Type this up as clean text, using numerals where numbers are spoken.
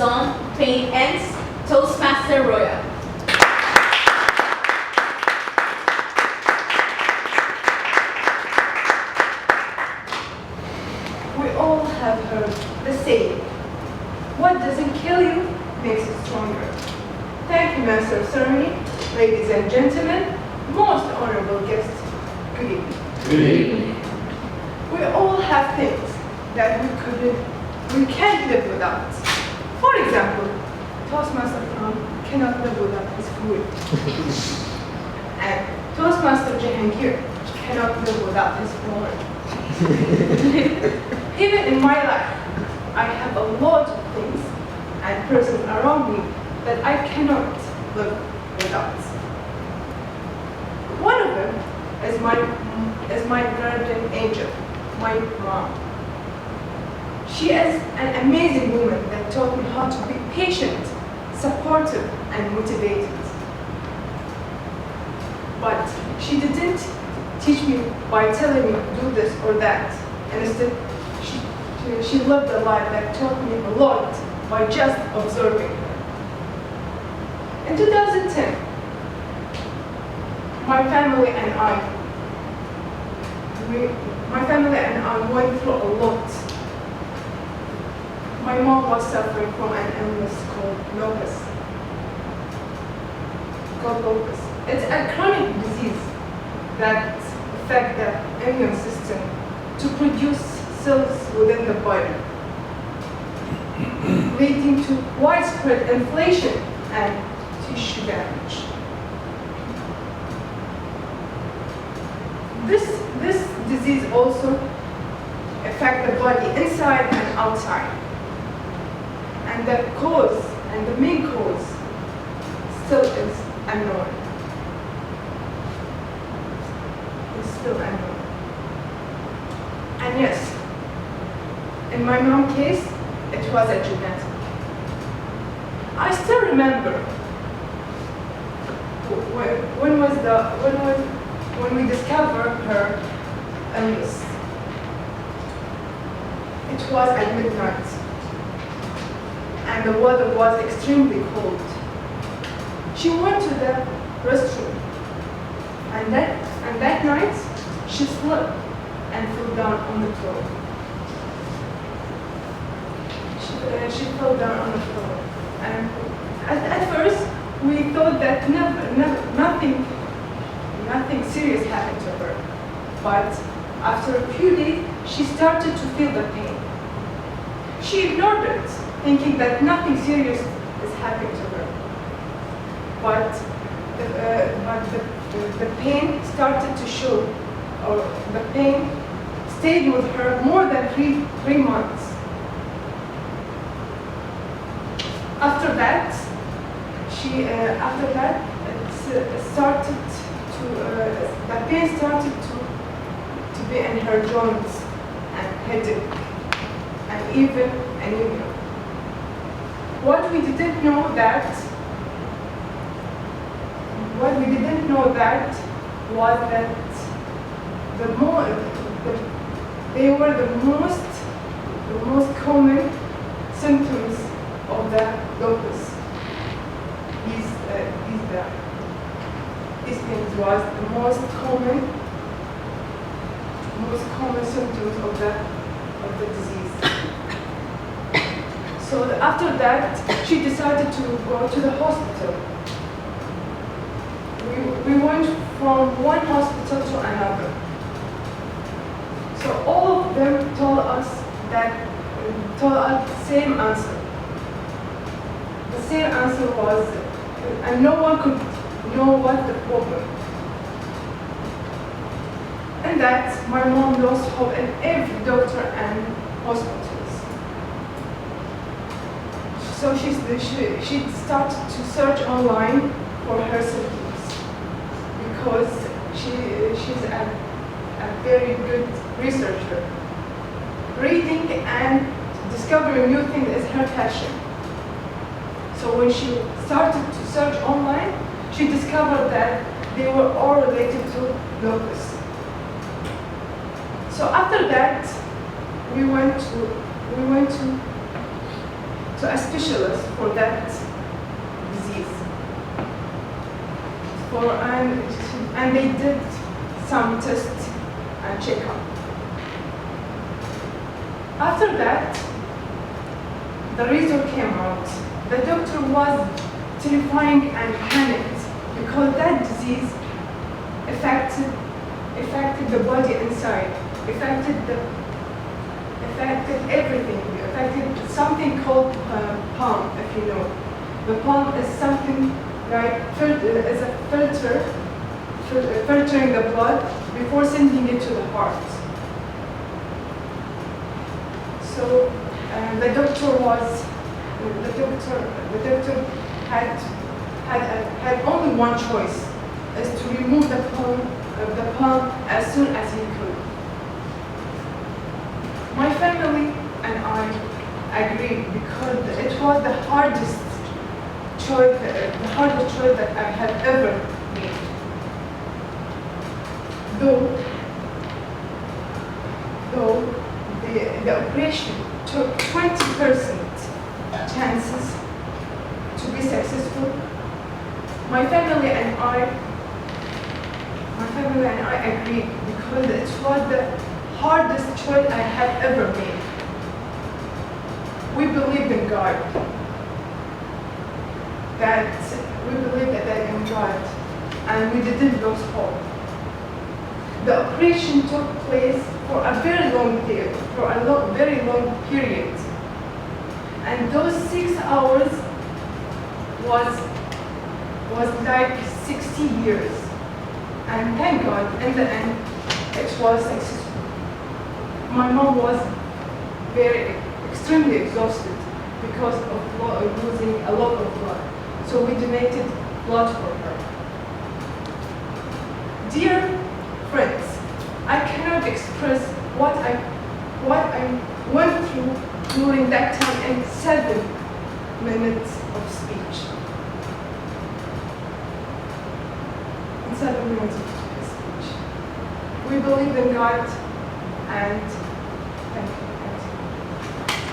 song, Pain Ends, Toastmaster Roya. We all have heard the saying, what doesn't kill you makes you stronger. Thank you, Master of Ceremony, ladies and gentlemen, most honorable guests, good evening. Good evening. We all have things that we can't live without. For example, Toastmaster cannot live without his food. And Toastmaster Jahangir cannot live without his porn. Even in my life, I have a lot of things and persons around me that I cannot live without. One of them is my guardian angel, my mom. She is an amazing woman that taught me how to be patient, supportive, and motivated. But she didn't teach me by telling me do this or that. And instead, she lived a life that taught me a lot by just observing her. In 2010, my family and I went through a lot. My mom was suffering from an illness called lupus. It's a chronic disease that affects the immune system to produce cells within the body, leading to widespread inflammation and tissue damage. This disease also affects the body inside and outside. And the cause, and the main cause, still is unknown. It's still unknown. And yes, in my mom's case, it was a genetic. I still remember when we discovered her illness. It was at midnight, and the weather was extremely cold. She went to the restroom, and that night she slipped and fell down on the floor. She fell down on the floor, and at first we thought that nothing serious happened to her. But after a few days, she started to feel the pain. She ignored it, thinking that nothing serious is happening to her. But the pain started to show, or the pain stayed with her more than three months. After that, the pain started to be in her joints and headache and even anemia. What we didn't know that was that they were the most common symptoms of the lupus. These things was the most common symptoms of the disease. So after that, she decided to go to the hospital. We went from one hospital to another. So all of them told us the same answer. The same answer was, and no one could know what the problem. And that my mom lost hope in every doctor and hospitals. So she started to search online for her symptoms, because she's a very good researcher. Reading and discovering new things is her passion. So when she started to search online, she discovered that they were all related to lupus. So after that, we went to to a specialist for that disease. And they did some tests and checkup. After that, the result came out. The doctor was terrifying and panicked because that disease affected the body inside, affected everything, affected something called palm, if you know. The palm is something like is a filtering the blood before sending it to the heart. So the doctor had only one choice, is to remove the palm as soon as he could. My family and I agreed because it was the hardest choice that I had ever made. Though the operation took 20% chances to be successful, my family and I agreed because it was the hardest choice I had ever made. We believed in God. We believed that in God, and we didn't lose hope. The operation took place for a very long period, very long period, and those 6 hours was like 60 years. And thank God, in the end, it was successful. My mom was extremely exhausted because of losing a lot of blood. So we donated blood for her. Dear friends, I cannot express what I went through during that time in 7 minutes of speech. In 7 minutes of speech. We believe in God, and thank you.